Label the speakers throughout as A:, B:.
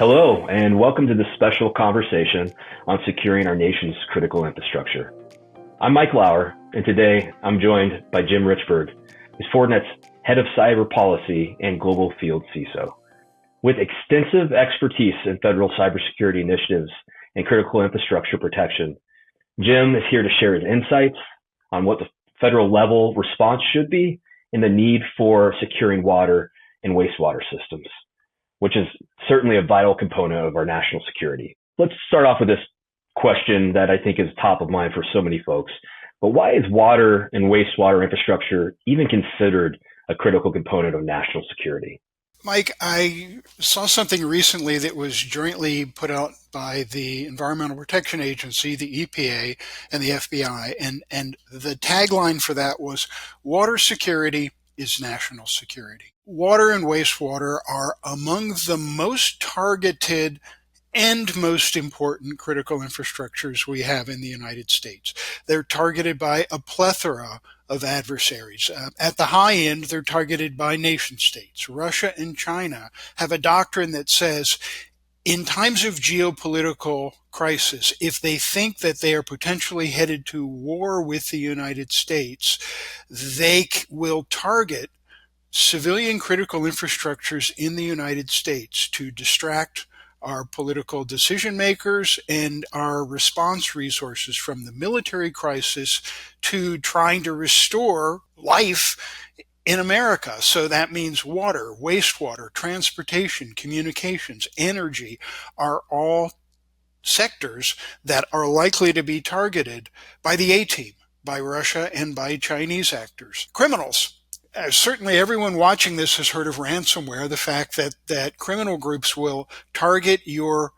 A: Hello, and welcome to this special conversation on securing our nation's critical infrastructure. I'm Mike Lauer, and today I'm joined by Jim Richberg, who's Fortinet's Head of Cyber Policy and Global Field CISO. With extensive expertise in federal cybersecurity initiatives and critical infrastructure protection, Jim is here to share his insights on what the federal level response should be and the need for securing water and wastewater systems, which is certainly a vital component of our national security. Let's start off with this question that I think is top of mind for so many folks. But why is water and wastewater infrastructure even considered a critical component of national security?
B: Mike, I saw something recently that was jointly put out by the Environmental Protection Agency, the EPA, and the FBI, and the tagline for that was, "Water security is national security." Water and wastewater are among the most targeted and most important critical infrastructures we have in the United States. They're targeted by a plethora of adversaries. At the high end, they're targeted by nation states. Russia and China have a doctrine that says in times of geopolitical crisis, if they think that they are potentially headed to war with the United States, they will target civilian critical infrastructures in the United States to distract our political decision makers and our response resources from the military crisis to trying to restore life in America. So that means water, wastewater, transportation, communications, energy are all sectors that are likely to be targeted by the A-team, by Russia and by Chinese actors. Criminals. Certainly everyone watching this has heard of ransomware, the fact that criminal groups will target your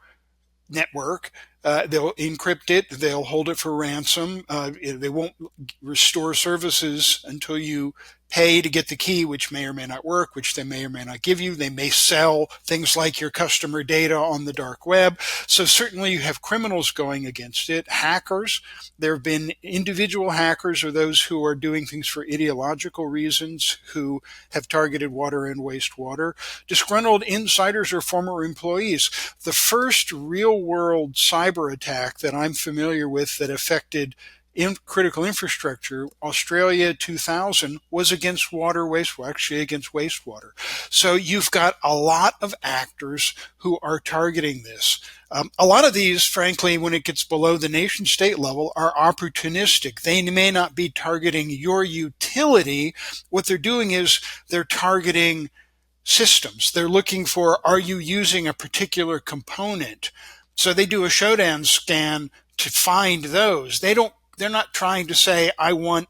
B: network. They'll encrypt it. They'll hold it for ransom. They won't restore services until you pay to get the key, which may or may not work, which they may or may not give you. They may sell things like your customer data on the dark web. So certainly you have criminals going against it. Hackers. There have been individual hackers or those who are doing things for ideological reasons who have targeted water and wastewater. Disgruntled insiders or former employees. The first real-world cyber attack that I'm familiar with that affected critical infrastructure, Australia 2000, was against actually against wastewater. So you've got a lot of actors who are targeting this. A lot of these, frankly, when it gets below the nation state level, are opportunistic. They may not be targeting your utility. What they're doing is they're targeting systems. They're looking for, are you using a particular component? So they do a showdown scan to find those. They're not trying to say, I want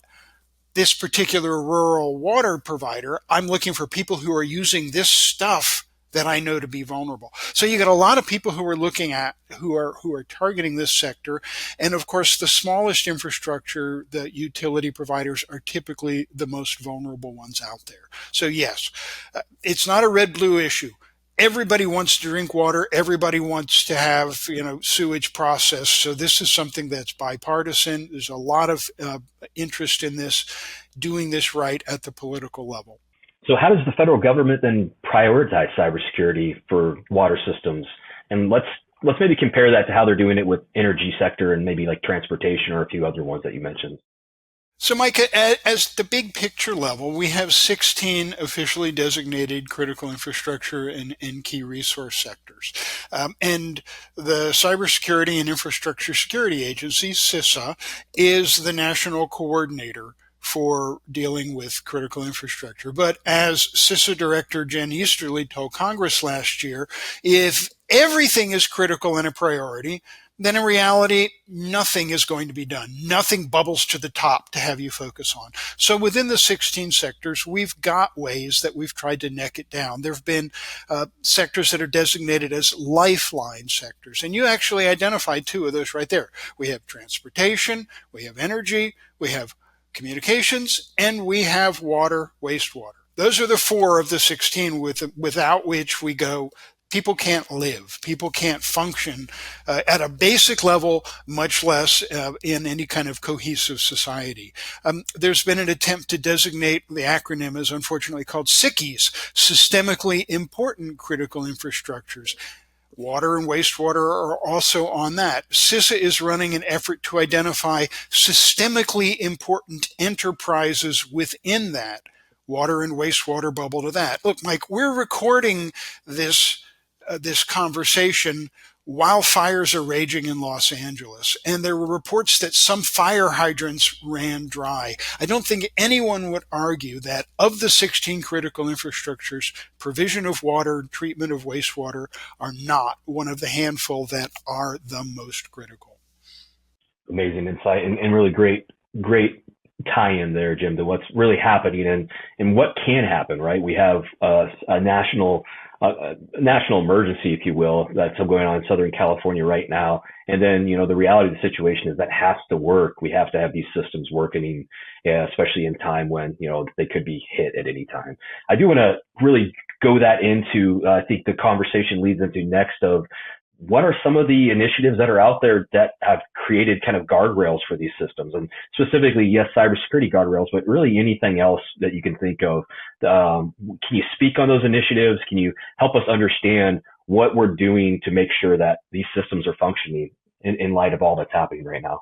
B: this particular rural water provider. I'm looking for people who are using this stuff that I know to be vulnerable. So you got a lot of people who are looking at, who are targeting this sector. And of course, the smallest infrastructure, the utility providers are typically the most vulnerable ones out there. So yes, it's not a red-blue issue. Everybody wants to drink water. Everybody wants to have, sewage processed. So this is something that's bipartisan. There's a lot of interest in this, doing this right at the political level.
A: So how does the federal government then prioritize cybersecurity for water systems? And let's maybe compare that to how they're doing it with energy sector and maybe like transportation or a few other ones that you mentioned.
B: So, Mike, as the big picture level, we have 16 officially designated critical infrastructure and key resource sectors. And the Cybersecurity and Infrastructure Security Agency, CISA, is the national coordinator for dealing with critical infrastructure. But as CISA Director Jen Easterly told Congress last year, if everything is critical and a priority, then in reality, nothing is going to be done. Nothing bubbles to the top to have you focus on. So within the 16 sectors, we've got ways that we've tried to neck it down. There have been sectors that are designated as lifeline sectors. And you actually identified two of those right there. We have transportation, we have energy, we have communications, and we have water, wastewater. Those are the four of the 16 without which we go, people can't live, people can't function at a basic level, much less in any kind of cohesive society. There's been an attempt to designate, the acronym is unfortunately called SICIs, systemically important critical infrastructures. Water and wastewater are also on that. CISA is running an effort to identify systemically important enterprises within that water and wastewater bubble to that. Look, Mike, we're recording this conversation while fires are raging in Los Angeles, and there were reports that some fire hydrants ran dry. I don't think anyone would argue that of the 16 critical infrastructures, provision of water and treatment of wastewater are not one of the handful that are the most critical.
A: Amazing insight and really great tie-in there, Jim, to what's really happening and what can happen, right? We have a national emergency, if you will, that's going on in Southern California right now. And then, the reality of the situation is that has to work. We have to have these systems working, especially in time when, they could be hit at any time. I do want to really go that into, I think the conversation leads into next of what are some of the initiatives that are out there that have created kind of guardrails for these systems? And specifically, yes, cybersecurity guardrails, but really anything else that you can think of. Can you speak on those initiatives? Can you help us understand what we're doing to make sure that these systems are functioning in light of all that's happening right now?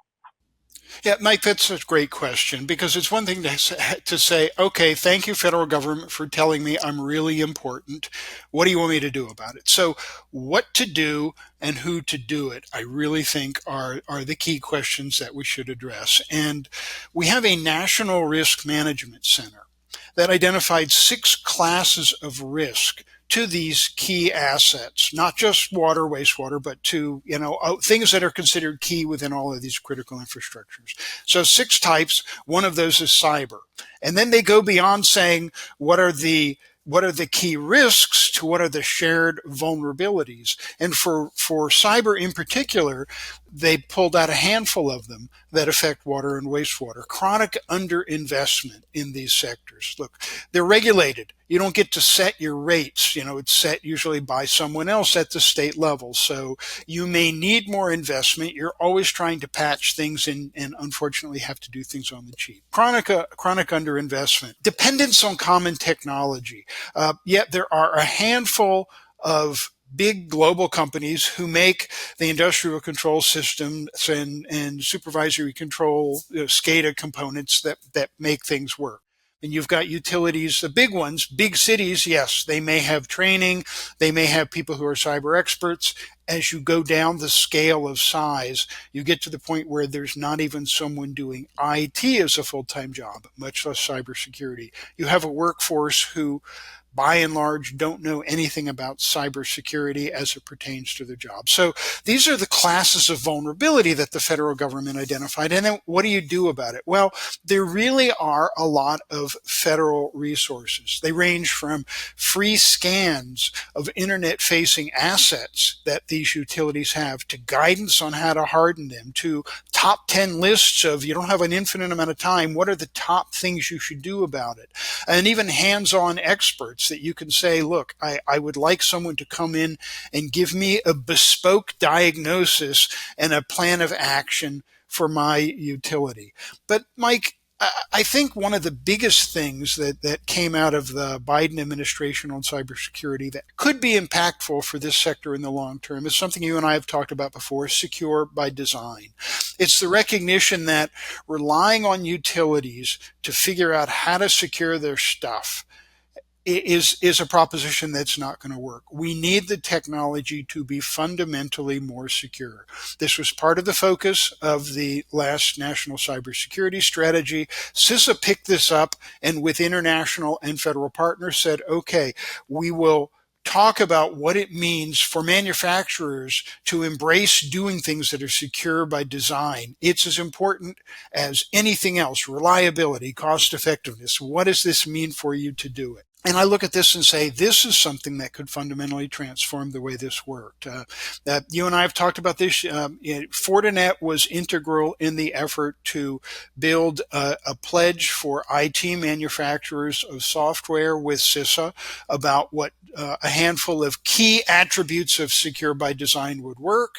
B: Yeah, Mike, that's a great question, because it's one thing to say, okay, thank you, federal government, for telling me I'm really important. What do you want me to do about it? So what to do and who to do it, I really think are the key questions that we should address. And we have a National Risk Management Center that identified 6 classes of risk to these key assets, not just water, wastewater, but to, things that are considered key within all of these critical infrastructures. So 6 types. One of those is cyber. And then they go beyond saying, what are the key risks to what are the shared vulnerabilities? And for cyber in particular, they pulled out a handful of them that affect water and wastewater. Chronic underinvestment in these sectors. Look, they're regulated. You don't get to set your rates. It's set usually by someone else at the state level. So you may need more investment. You're always trying to patch things and unfortunately have to do things on the cheap. Chronic underinvestment. Dependence on common technology. Yet there are a handful of big global companies who make the industrial control systems and supervisory control SCADA components that make things work. And you've got utilities, the big ones, big cities, yes, they may have training, they may have people who are cyber experts. As you go down the scale of size, you get to the point where there's not even someone doing IT as a full-time job, much less cybersecurity. You have a workforce who by and large don't know anything about cybersecurity as it pertains to their job. So these are the classes of vulnerability that the federal government identified. And then what do you do about it? Well, there really are a lot of federal resources. They range from free scans of internet-facing assets that these utilities have to guidance on how to harden them to top 10 lists of, you don't have an infinite amount of time, what are the top things you should do about it? And even hands-on experts that you can say, look, I would like someone to come in and give me a bespoke diagnosis and a plan of action for my utility. But Mike, I think one of the biggest things that came out of the Biden administration on cybersecurity that could be impactful for this sector in the long term is something you and I have talked about before, secure by design. It's the recognition that relying on utilities to figure out how to secure their stuff is a proposition that's not going to work. We need the technology to be fundamentally more secure. This was part of the focus of the last National Cybersecurity Strategy. CISA picked this up and with international and federal partners said, okay, we will talk about what it means for manufacturers to embrace doing things that are secure by design. It's as important as anything else, reliability, cost effectiveness. What does this mean for you to do it? And I look at this and say, this is something that could fundamentally transform the way this worked. You and I have talked about this. Fortinet was integral in the effort to build a pledge for IT manufacturers of software with CISA about what a handful of key attributes of secure by design would work.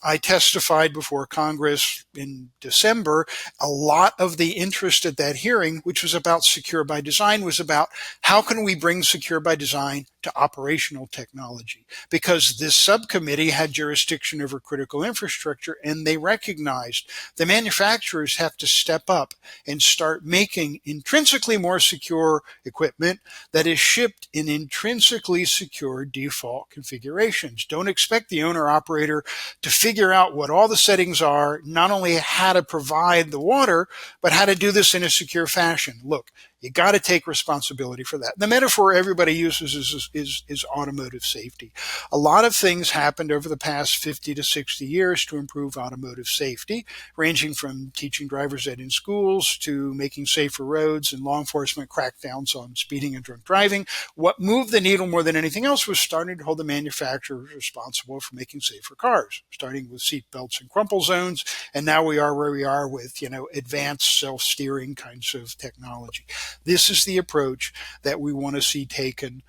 B: I testified before Congress in December. A lot of the interest at that hearing, which was about secure by design, was about how can we bring secure by design to operational technology, because this subcommittee had jurisdiction over critical infrastructure, and they recognized the manufacturers have to step up and start making intrinsically more secure equipment that is shipped in intrinsically secure default configurations. Don't expect the owner operator to figure out what all the settings are, not only how to provide the water, but how to do this in a secure fashion. Look, you got to take responsibility for that. The metaphor everybody uses is automotive safety. A lot of things happened over the past 50 to 60 years to improve automotive safety, ranging from teaching driver's ed in schools to making safer roads and law enforcement crackdowns on speeding and drunk driving. What moved the needle more than anything else was starting to hold the manufacturers responsible for making safer cars, starting with seat belts and crumple zones. And now we are where we are with, advanced self-steering kinds of technology. This is the approach that we want to see taken.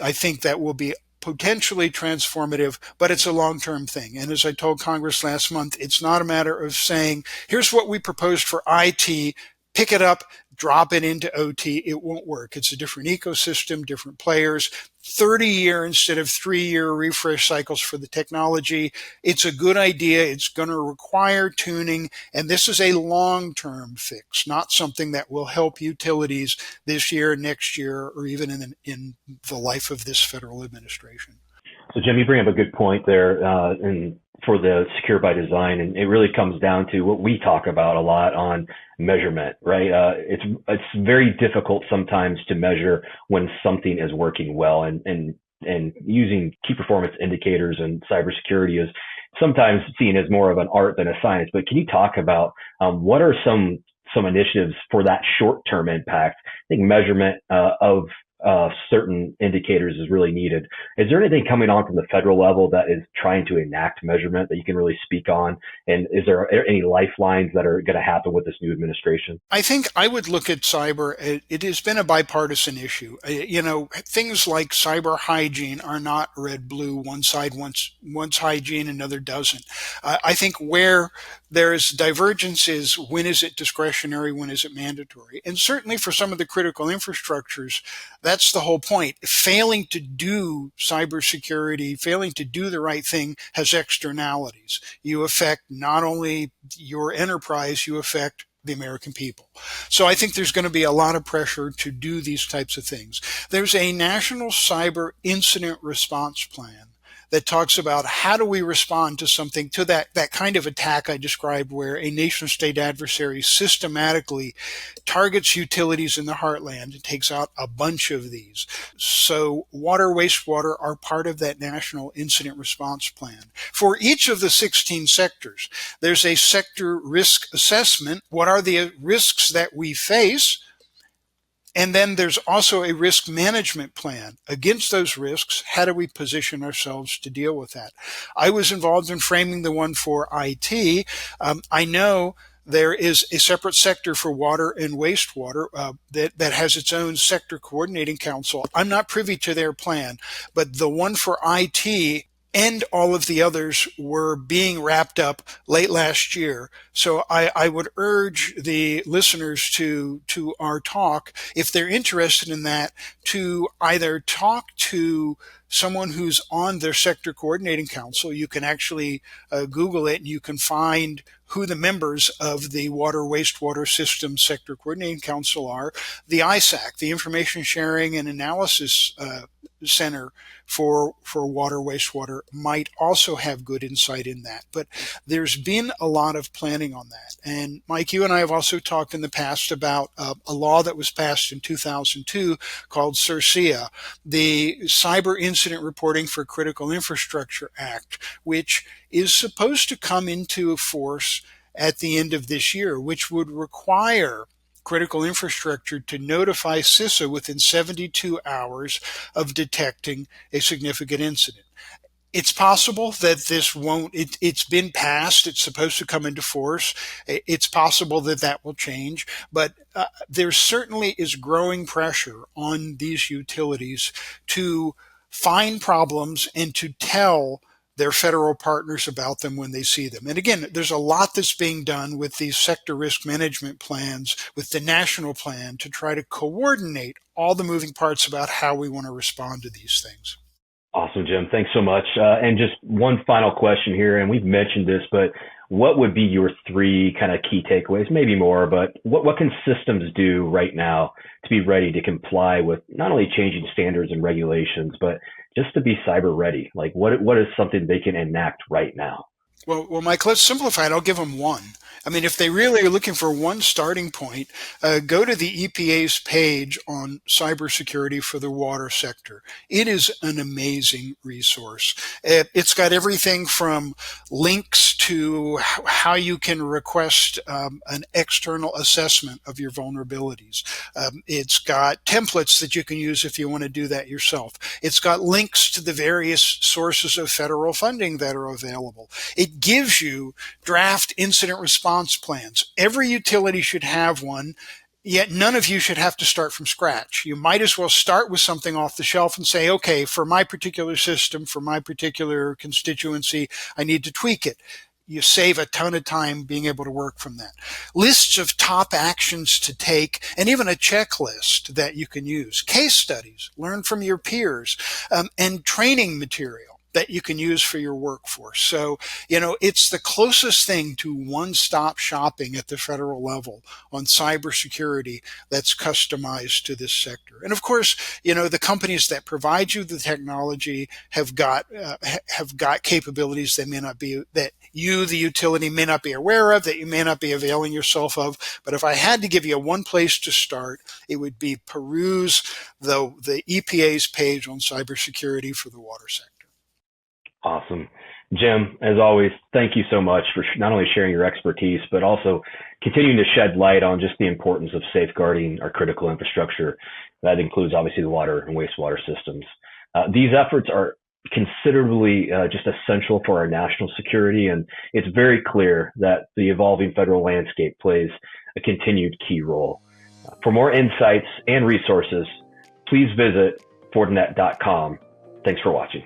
B: I think that will be potentially transformative, but it's a long-term thing. And as I told Congress last month, it's not a matter of saying, here's what we proposed for IT, pick it up, drop it into OT. It won't work. It's a different ecosystem, different players, 30-year instead of 3-year refresh cycles for the technology. It's a good idea. It's going to require tuning, and this is a long-term fix, not something that will help utilities this year, next year, or even in the life of this federal administration.
A: So, Jim, you bring up a good point there, and for the secure by design, and it really comes down to what we talk about a lot on measurement, right? It's very difficult sometimes to measure when something is working well, and using key performance indicators and cybersecurity is sometimes seen as more of an art than a science. But can you talk about what are some initiatives for that short-term impact? I think measurement of certain indicators is really needed. Is there anything coming on from the federal level that is trying to enact measurement that you can really speak on? And is there any lifelines that are going to happen with this new administration?
B: I think I would look at cyber. It has been a bipartisan issue. Things like cyber hygiene are not red, blue. One side wants hygiene, another doesn't. I think where there's divergence is when is it discretionary, when is it mandatory? And certainly for some of the critical infrastructures, that's the whole point. Failing to do cybersecurity, failing to do the right thing has externalities. You affect not only your enterprise, you affect the American people. So I think there's going to be a lot of pressure to do these types of things. There's a national cyber incident response plan that talks about how do we respond to something, to that kind of attack I described, where a nation state adversary systematically targets utilities in the heartland and takes out a bunch of these. So water, wastewater are part of that national incident response plan. For each of the 16 sectors, there's a sector risk assessment. What are the risks that we face? And then there's also a risk management plan. Against those risks, how do we position ourselves to deal with that? I was involved in framing the one for IT. I know there is a separate sector for water and wastewater that has its own sector coordinating council. I'm not privy to their plan, but the one for IT and all of the others were being wrapped up late last year. So I would urge the listeners to our talk, if they're interested in that, to either talk to someone who's on their sector coordinating council. You can actually Google it, and you can find who the members of the Water Wastewater System Sector Coordinating Council are. The ISAC, the Information Sharing and Analysis Center for water, wastewater, might also have good insight in that. But there's been a lot of planning on that. And Mike, you and I have also talked in the past about a law that was passed in 2002 called CIRCIA, the Cyber Incident Reporting for Critical Infrastructure Act, which is supposed to come into force at the end of this year, which would require critical infrastructure to notify CISO within 72 hours of detecting a significant incident. It's possible that this won't, it's been passed, it's supposed to come into force. It's possible that that will change, but there certainly is growing pressure on these utilities to find problems and to tell their federal partners about them when they see them. And again, there's a lot that's being done with these sector risk management plans, with the national plan, to try to coordinate all the moving parts about how we want to respond to these things.
A: Awesome, Jim. Thanks so much. And just one final question here, and we've mentioned this, but what would be your three kind of key takeaways, maybe more, but what can systems do right now to be ready to comply with not only changing standards and regulations, but just to be cyber ready? Like what is something they can enact right now?
B: Well, Mike, let's simplify it. I'll give them one. I mean, if they really are looking for one starting point, go to the EPA's page on cybersecurity for the water sector. It is an amazing resource. It's got everything from links to how you can request an external assessment of your vulnerabilities. It's got templates that you can use if you want to do that yourself. It's got links to the various sources of federal funding that are available. It gives you draft incident response plans. Every utility should have one, yet none of you should have to start from scratch. You might as well start with something off the shelf and say, okay, for my particular system, for my particular constituency, I need to tweak it. You save a ton of time being able to work from that. Lists of top actions to take, and even a checklist that you can use. Case studies, learn from your peers, and training material that you can use for your workforce. So, it's the closest thing to one-stop shopping at the federal level on cybersecurity that's customized to this sector. And of course, the companies that provide you the technology have got capabilities that you, the utility, may not be aware of, that you may not be availing yourself of. But if I had to give you one place to start, it would be peruse the EPA's page on cybersecurity for the water sector.
A: Awesome. Jim, as always, thank you so much for not only sharing your expertise, but also continuing to shed light on just the importance of safeguarding our critical infrastructure. That includes obviously the water and wastewater systems. These efforts are considerably just essential for our national security, and it's very clear that the evolving federal landscape plays a continued key role. For more insights and resources, please visit Fortinet.com. Thanks for watching.